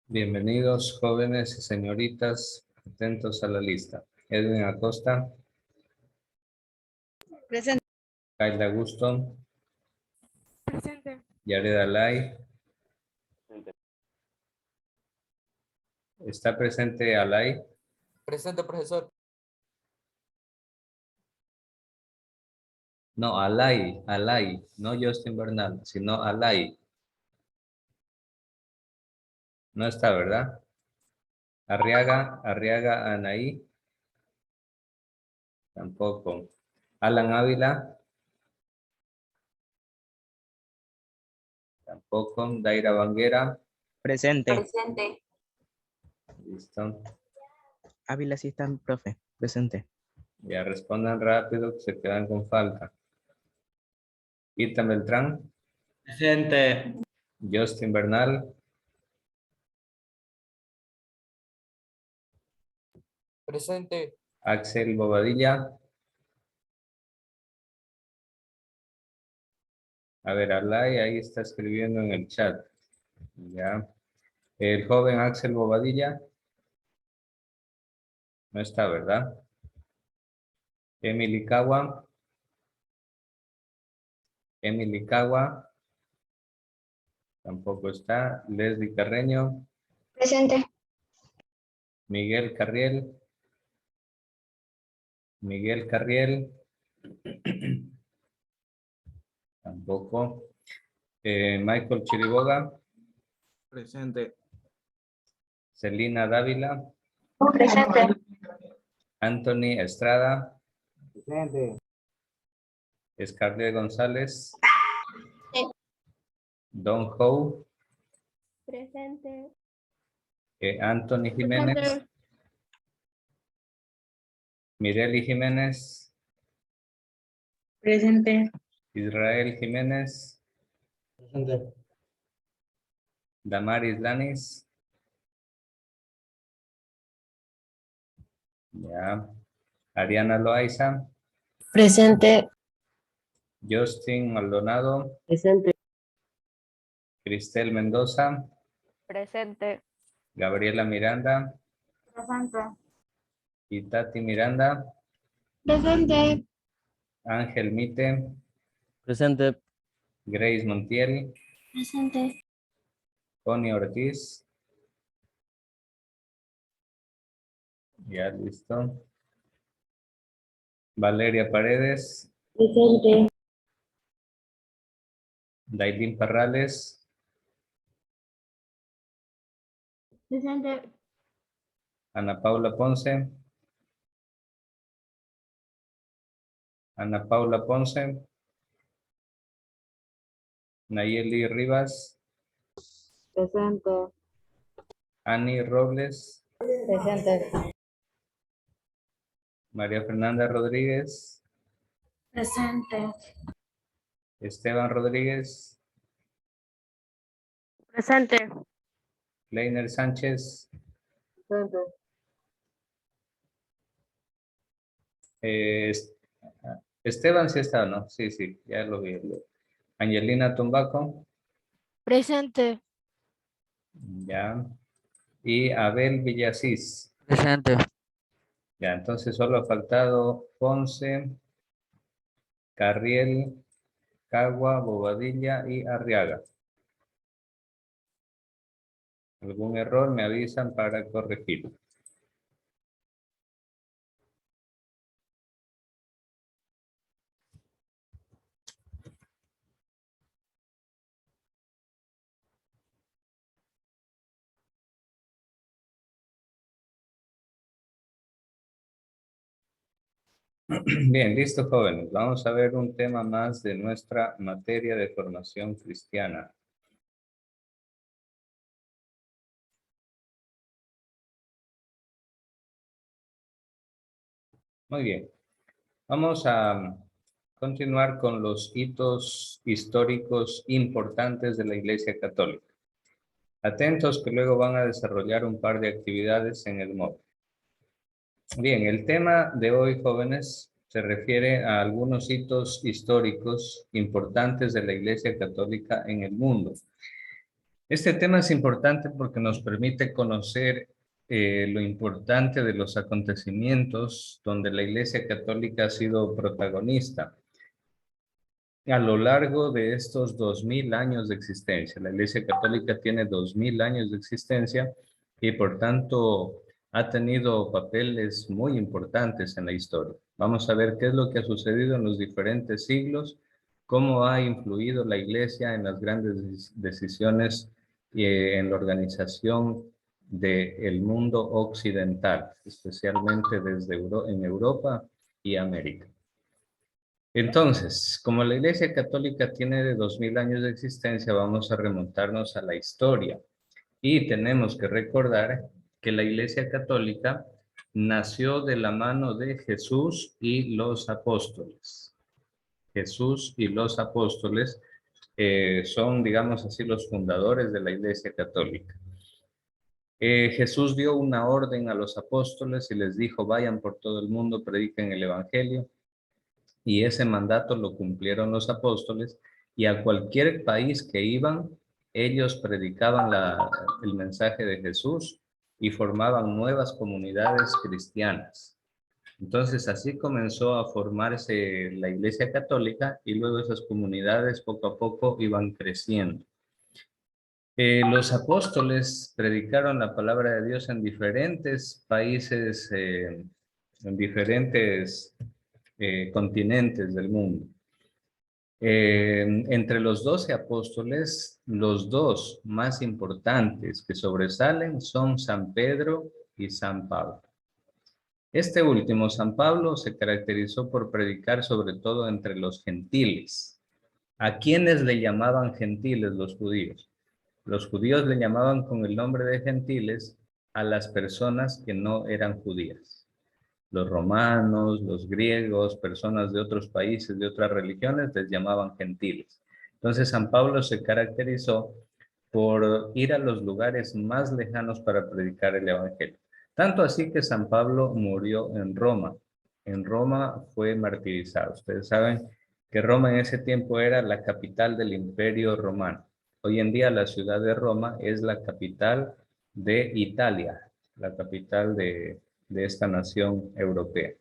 Bienvenidos, jóvenes y señoritas, atentos a la lista. Edwin Acosta, Presente. Kayla Guston, Presente. Yared Alay. ¿Está presente Alay? Presente, profesor. No, Alay, no Justin Bernal, sino Alay. No está, ¿verdad? Arriaga Anaí. Tampoco. Alan Ávila. Tampoco. Daira Banguera. Presente. Presente. Listo. Ávila sí está, profe. Presente. Ya respondan rápido que se quedan con falta. Ethan Beltrán. Presente. Justin Bernal. Presente. Axel Bobadilla. A ver, Alay ahí está escribiendo en el chat. Ya. El joven Axel Bobadilla. No está, ¿verdad? Emily Kawa. Tampoco está. Leslie Carreño. Presente. Miguel Carriel. Tampoco. Michael Chiriboga. Presente. Celina Dávila. Presente. Anthony Estrada. Presente. Scarlett González. Sí. Don Howe. Presente. Anthony Jiménez. Mireli Jiménez. Presente. Israel Jiménez. Presente. Damaris Lanis. Ya. Ariana Loaiza. Presente. Justin Maldonado. Presente. Cristel Mendoza. Presente. Gabriela Miranda. Presente. Y Tati Miranda. Presente. Ángel Mite. Presente. Grace Montiel. Presente. Connie Ortiz. Ya listo. Valeria Paredes. Presente. Dailín Parrales. Presente. Ana Paula Ponce. Nayeli Rivas. Presente. Ani Robles. Presente. María Fernanda Rodríguez. Presente. Esteban Rodríguez. Presente. Leiner Sánchez. Presente. Esteban sí está, ¿no? Sí, ya lo vi. Angelina Tumbaco. Presente. Ya. Y Abel Villasís. Presente. Ya, entonces solo ha faltado Ponce, Carriel, Cagua, Bobadilla y Arriaga. ¿Algún error? Me avisan para corregirlo. Bien, listo, jóvenes. Vamos a ver un tema más de nuestra materia de formación cristiana. Muy bien. Vamos a continuar con los hitos históricos importantes de la Iglesia Católica. Atentos que luego van a desarrollar un par de actividades en el módulo. Bien, el tema de hoy, jóvenes, se refiere a algunos hitos históricos importantes de la Iglesia Católica en el mundo. Este tema es importante porque nos permite conocer lo importante de los acontecimientos donde la Iglesia Católica ha sido protagonista a lo largo de estos 2000 años de existencia. La Iglesia Católica tiene 2000 años de existencia y por tanto ha tenido papeles muy importantes en la historia. Vamos a ver qué es lo que ha sucedido en los diferentes siglos, cómo ha influido la Iglesia en las grandes decisiones y en la organización del mundo occidental, especialmente desde en Europa y América. Entonces, como la Iglesia Católica tiene de 2000 años de existencia, vamos a remontarnos a la historia. Y tenemos que recordar que la Iglesia Católica nació de la mano de Jesús y los apóstoles. Jesús y los apóstoles son, digamos así, los fundadores de la Iglesia Católica. Jesús dio una orden a los apóstoles y les dijo, vayan por todo el mundo, prediquen el Evangelio. Y ese mandato lo cumplieron los apóstoles y a cualquier país que iban, ellos predicaban el mensaje de Jesús y formaban nuevas comunidades cristianas. Entonces así comenzó a formarse la Iglesia Católica y luego esas comunidades poco a poco iban creciendo. Los apóstoles predicaron la palabra de Dios en diferentes países, en diferentes continentes del mundo. Entre los 12 apóstoles, los dos más importantes que sobresalen son San Pedro y San Pablo. Este último, San Pablo, se caracterizó por predicar sobre todo entre los gentiles. ¿A quiénes le llamaban gentiles los judíos? Los judíos le llamaban con el nombre de gentiles a las personas que no eran judías. Los romanos, los griegos, personas de otros países, de otras religiones, les llamaban gentiles. Entonces San Pablo se caracterizó por ir a los lugares más lejanos para predicar el Evangelio. Tanto así que San Pablo murió en Roma. En Roma fue martirizado. Ustedes saben que Roma en ese tiempo era la capital del Imperio Romano. Hoy en día la ciudad de Roma es la capital de Italia, la capital de esta nación europea.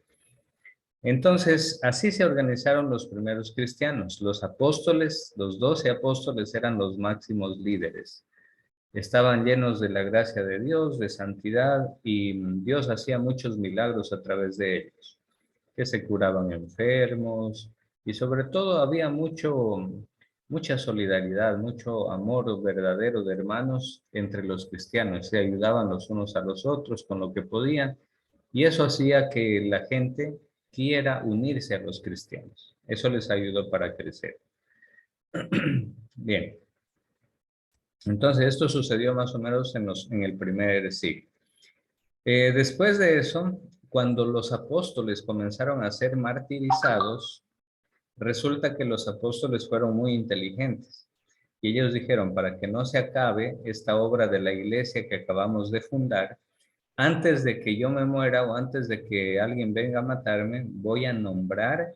Entonces, así se organizaron los primeros cristianos. Los apóstoles, los 12 apóstoles eran los máximos líderes. Estaban llenos de la gracia de Dios, de santidad, y Dios hacía muchos milagros a través de ellos, que se curaban enfermos, y sobre todo había mucha solidaridad, mucho amor verdadero de hermanos entre los cristianos. Se ayudaban los unos a los otros con lo que podían, y eso hacía que la gente quiera unirse a los cristianos. Eso les ayudó para crecer. Bien. Entonces, esto sucedió más o menos en el primer siglo. Después de eso, cuando los apóstoles comenzaron a ser martirizados, resulta que los apóstoles fueron muy inteligentes. Y ellos dijeron, para que no se acabe esta obra de la iglesia que acabamos de fundar, antes de que yo me muera o antes de que alguien venga a matarme, voy a nombrar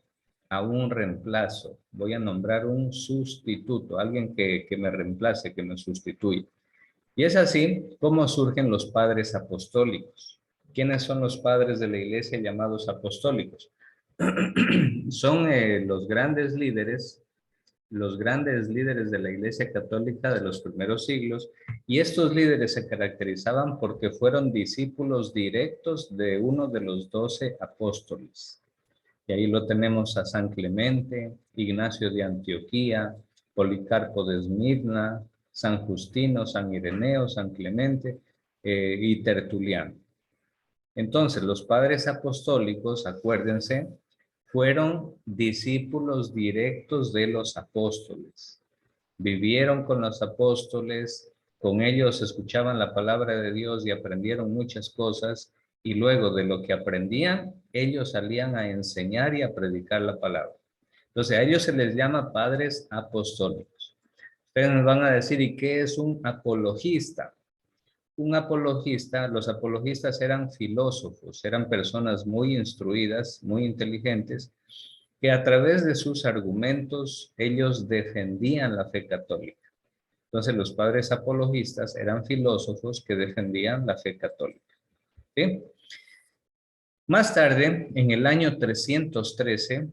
a un reemplazo, voy a nombrar un sustituto, alguien que me reemplace, que me sustituya. Y es así como surgen los padres apostólicos. ¿Quiénes son los padres de la iglesia llamados apostólicos? Son los grandes líderes de la Iglesia Católica de los primeros siglos, y estos líderes se caracterizaban porque fueron discípulos directos de uno de los 12 apóstoles. Y ahí lo tenemos a San Clemente, Ignacio de Antioquía, Policarpo de Esmirna, San Justino, San Ireneo, San Clemente y Tertuliano. Entonces, los padres apostólicos, acuérdense, fueron discípulos directos de los apóstoles. Vivieron con los apóstoles, con ellos escuchaban la palabra de Dios y aprendieron muchas cosas, y luego de lo que aprendían, ellos salían a enseñar y a predicar la palabra. Entonces, a ellos se les llama padres apostólicos. Ustedes nos van a decir, ¿y qué es un apologista? Un apologista, los apologistas eran filósofos, eran personas muy instruidas, muy inteligentes, que a través de sus argumentos ellos defendían la fe católica. Entonces los padres apologistas eran filósofos que defendían la fe católica. ¿Sí? Más tarde, en el año 313,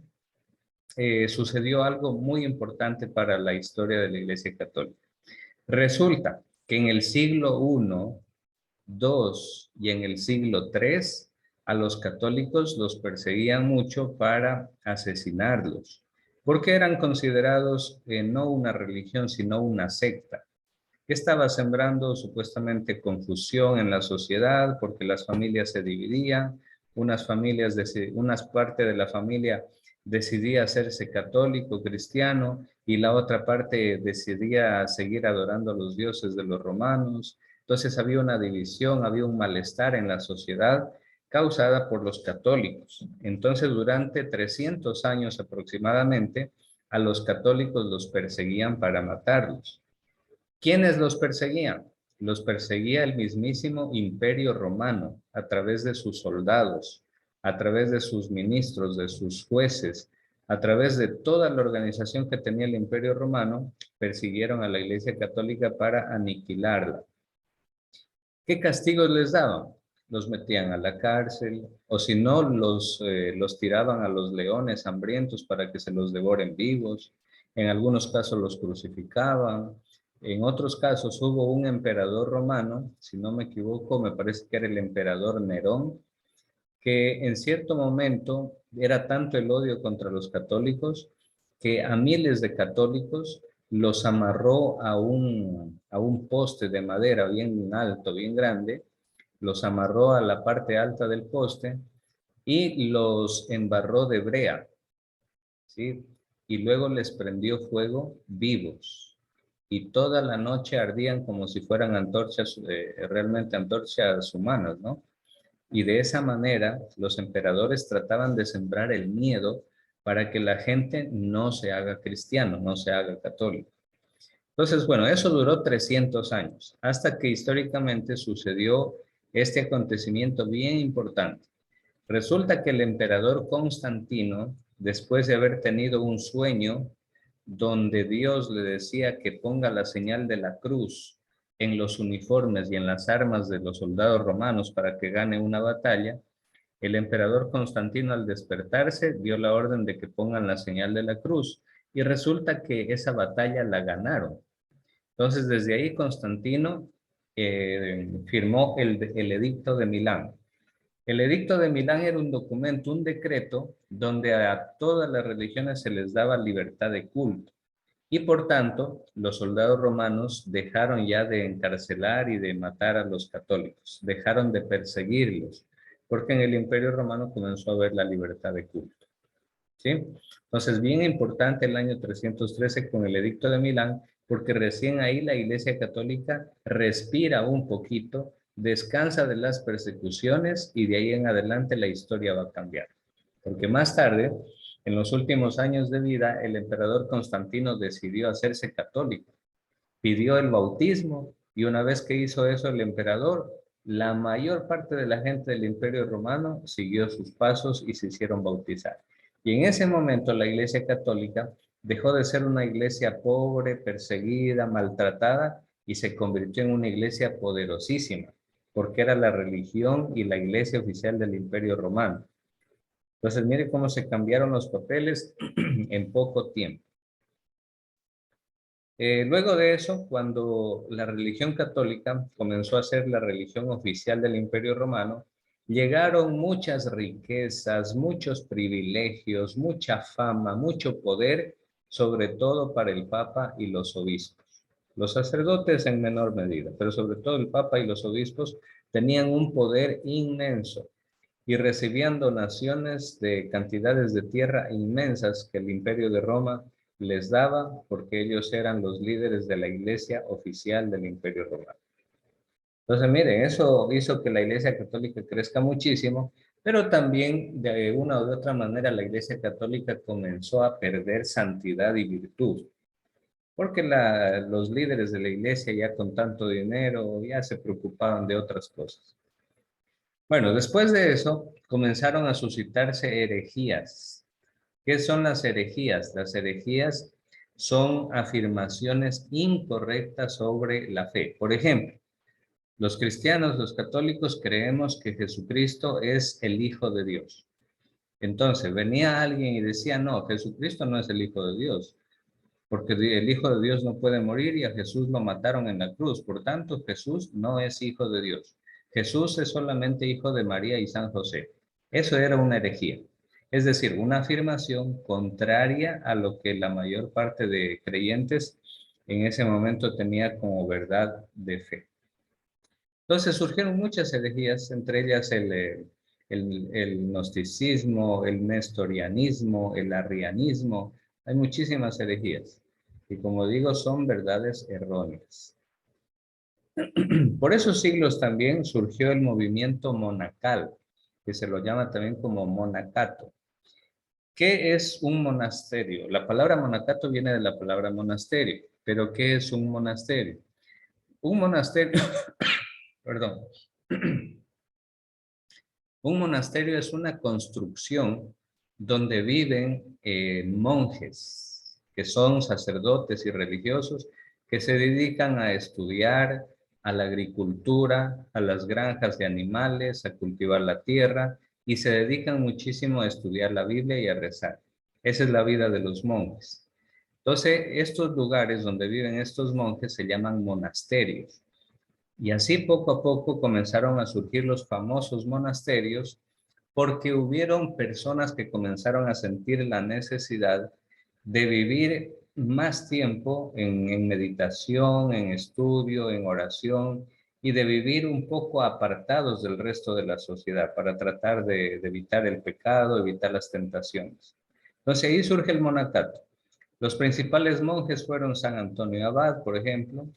sucedió algo muy importante para la historia de la Iglesia Católica. Resulta que en el siglo I, II y en el siglo III, a los católicos los perseguían mucho para asesinarlos, porque eran considerados no una religión, sino una secta, que estaba sembrando supuestamente confusión en la sociedad, porque las familias se dividían, unas parte de la familia decidía hacerse católico, cristiano, y la otra parte decidía seguir adorando a los dioses de los romanos. Entonces había una división, había un malestar en la sociedad causada por los católicos. Entonces durante 300 años aproximadamente, a los católicos los perseguían para matarlos. ¿Quiénes los perseguían? Los perseguía el mismísimo Imperio Romano a través de sus soldados, a través de sus ministros, de sus jueces, a través de toda la organización que tenía el Imperio Romano, persiguieron a la Iglesia Católica para aniquilarla. ¿Qué castigos les daban? Los metían a la cárcel, o si no, los tiraban a los leones hambrientos para que se los devoren vivos. En algunos casos los crucificaban. En otros casos hubo un emperador romano, si no me equivoco, me parece que era el emperador Nerón, que en cierto momento era tanto el odio contra los católicos que a miles de católicos los amarró a un poste de madera bien alto, bien grande, los amarró a la parte alta del poste y los embarró de brea, ¿sí? Y luego les prendió fuego vivos. Y toda la noche ardían como si fueran antorchas, realmente antorchas humanas, ¿no? Y de esa manera los emperadores trataban de sembrar el miedo para que la gente no se haga cristiano, no se haga católico. Entonces, bueno, eso duró 300 años, hasta que históricamente sucedió este acontecimiento bien importante. Resulta que el emperador Constantino, después de haber tenido un sueño donde Dios le decía que ponga la señal de la cruz en los uniformes y en las armas de los soldados romanos para que gane una batalla, el emperador Constantino al despertarse dio la orden de que pongan la señal de la cruz y resulta que esa batalla la ganaron. Entonces desde ahí Constantino firmó el Edicto de Milán. El Edicto de Milán era un documento, un decreto, donde a todas las religiones se les daba libertad de culto. Y por tanto, los soldados romanos dejaron ya de encarcelar y de matar a los católicos, dejaron de perseguirlos, porque en el Imperio Romano comenzó a haber la libertad de culto. ¿Sí? Entonces, bien importante el año 313 con el Edicto de Milán, porque recién ahí la Iglesia Católica respira un poquito, descansa de las persecuciones y de ahí en adelante la historia va a cambiar. Porque más tarde, en los últimos años de vida, el emperador Constantino decidió hacerse católico, pidió el bautismo y una vez que hizo eso el emperador, la mayor parte de la gente del Imperio Romano siguió sus pasos y se hicieron bautizar. Y en ese momento la Iglesia Católica dejó de ser una iglesia pobre, perseguida, maltratada y se convirtió en una iglesia poderosísima, porque era la religión y la iglesia oficial del Imperio Romano. Entonces, mire cómo se cambiaron los papeles en poco tiempo. Luego de eso, cuando la religión católica comenzó a ser la religión oficial del Imperio Romano, llegaron muchas riquezas, muchos privilegios, mucha fama, mucho poder, sobre todo para el Papa y los obispos. Los sacerdotes en menor medida, pero sobre todo el Papa y los obispos tenían un poder inmenso y recibían donaciones de cantidades de tierra inmensas que el Imperio de Roma les daba porque ellos eran los líderes de la iglesia oficial del Imperio Romano. Entonces, miren, eso hizo que la Iglesia Católica crezca muchísimo, pero también de una u otra manera la Iglesia Católica comenzó a perder santidad y virtud, porque los líderes de la iglesia ya con tanto dinero ya se preocupaban de otras cosas. Bueno, después de eso comenzaron a suscitarse herejías. ¿Qué son las herejías? Las herejías son afirmaciones incorrectas sobre la fe. Por ejemplo, los cristianos, los católicos, creemos que Jesucristo es el Hijo de Dios. Entonces, venía alguien y decía, no, Jesucristo no es el Hijo de Dios, porque el Hijo de Dios no puede morir y a Jesús lo mataron en la cruz. Por tanto, Jesús no es Hijo de Dios. Jesús es solamente hijo de María y San José. Eso era una herejía. Es decir, una afirmación contraria a lo que la mayor parte de creyentes en ese momento tenía como verdad de fe. Entonces surgieron muchas herejías, entre ellas el gnosticismo, el nestorianismo, el arrianismo. Hay muchísimas herejías. Y como digo, son verdades erróneas. Por esos siglos también surgió el movimiento monacal, que se lo llama también como monacato. ¿Qué es un monasterio? La palabra monacato viene de la palabra monasterio, pero ¿qué es un monasterio? Un monasterio, perdón, un monasterio es una construcción donde viven monjes, que son sacerdotes y religiosos, que se dedican a estudiar, a la agricultura, a las granjas de animales, a cultivar la tierra, y se dedican muchísimo a estudiar la Biblia y a rezar. Esa es la vida de los monjes. Entonces, estos lugares donde viven estos monjes se llaman monasterios. Y así poco a poco comenzaron a surgir los famosos monasterios porque hubieron personas que comenzaron a sentir la necesidad de vivir más tiempo en meditación, en estudio, en oración y de vivir un poco apartados del resto de la sociedad para tratar de evitar el pecado, evitar las tentaciones. Entonces ahí surge el monacato. Los principales monjes fueron San Antonio Abad, por ejemplo,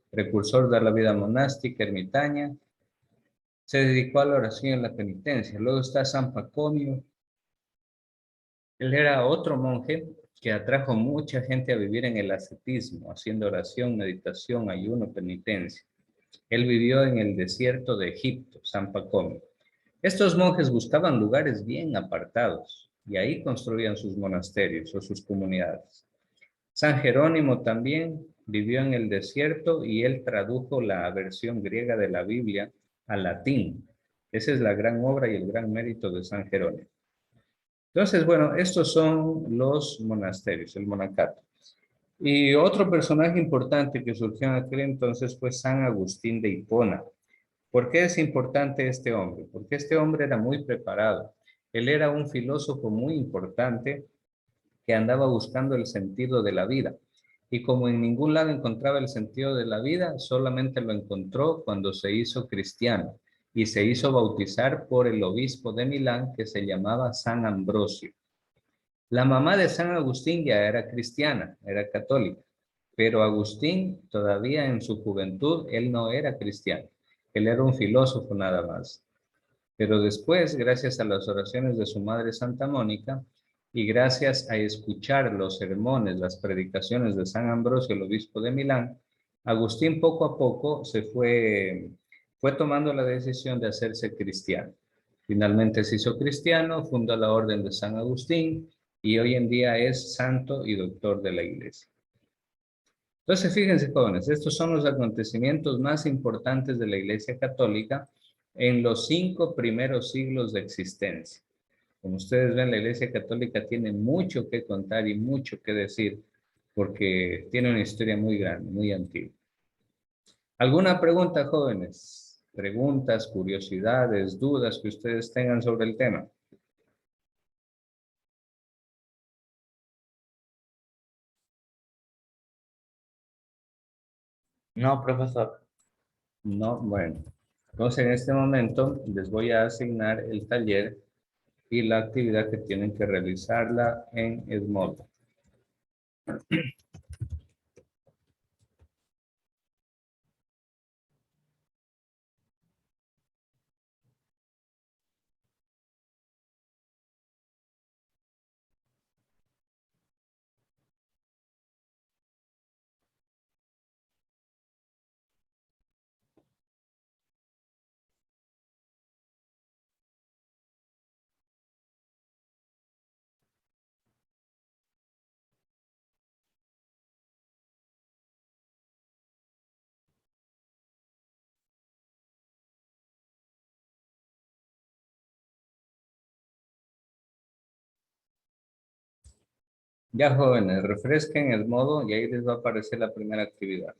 precursor de la vida monástica, ermitaña. Se dedicó a la oración y a la penitencia. Luego está San Pacomio. Él era otro monje que atrajo mucha gente a vivir en el ascetismo, haciendo oración, meditación, ayuno, penitencia. Él vivió en el desierto de Egipto, San Pacomio. Estos monjes buscaban lugares bien apartados y ahí construían sus monasterios o sus comunidades. San Jerónimo también vivió en el desierto y él tradujo la versión griega de la Biblia al latín. Esa es la gran obra y el gran mérito de San Jerónimo. Entonces, bueno, estos son los monasterios, el monacato. Y otro personaje importante que surgió en aquel entonces fue San Agustín de Hipona. ¿Por qué es importante este hombre? Porque este hombre era muy preparado. Él era un filósofo muy importante que andaba buscando el sentido de la vida. Y como en ningún lado encontraba el sentido de la vida, solamente lo encontró cuando se hizo cristiano y se hizo bautizar por el obispo de Milán que se llamaba San Ambrosio. La mamá de San Agustín ya era cristiana, era católica, pero Agustín todavía en su juventud, él no era cristiano, él era un filósofo nada más. Pero después, gracias a las oraciones de su madre Santa Mónica y gracias a escuchar los sermones, las predicaciones de San Ambrosio, el obispo de Milán, Agustín poco a poco fue tomando la decisión de hacerse cristiano. Finalmente se hizo cristiano, fundó la Orden de San Agustín y hoy en día es santo y doctor de la Iglesia. Entonces, fíjense, jóvenes, estos son los acontecimientos más importantes de la Iglesia Católica en los 5 primeros siglos de existencia. Como ustedes ven, la Iglesia Católica tiene mucho que contar y mucho que decir porque tiene una historia muy grande, muy antigua. ¿Alguna pregunta, jóvenes? Preguntas, curiosidades, dudas que ustedes tengan sobre el tema. No, profesor. No, bueno. Entonces, en este momento les voy a asignar el taller y la actividad que tienen que realizarla en Edmodo. Ya, jóvenes, refresquen el modo y ahí les va a aparecer la primera actividad.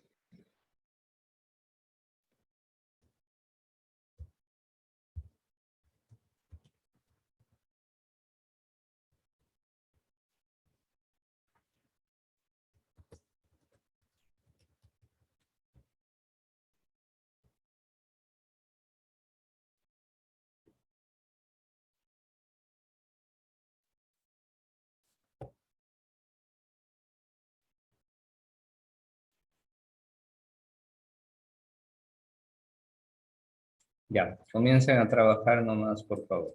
Ya, comiencen a trabajar nomás, por favor.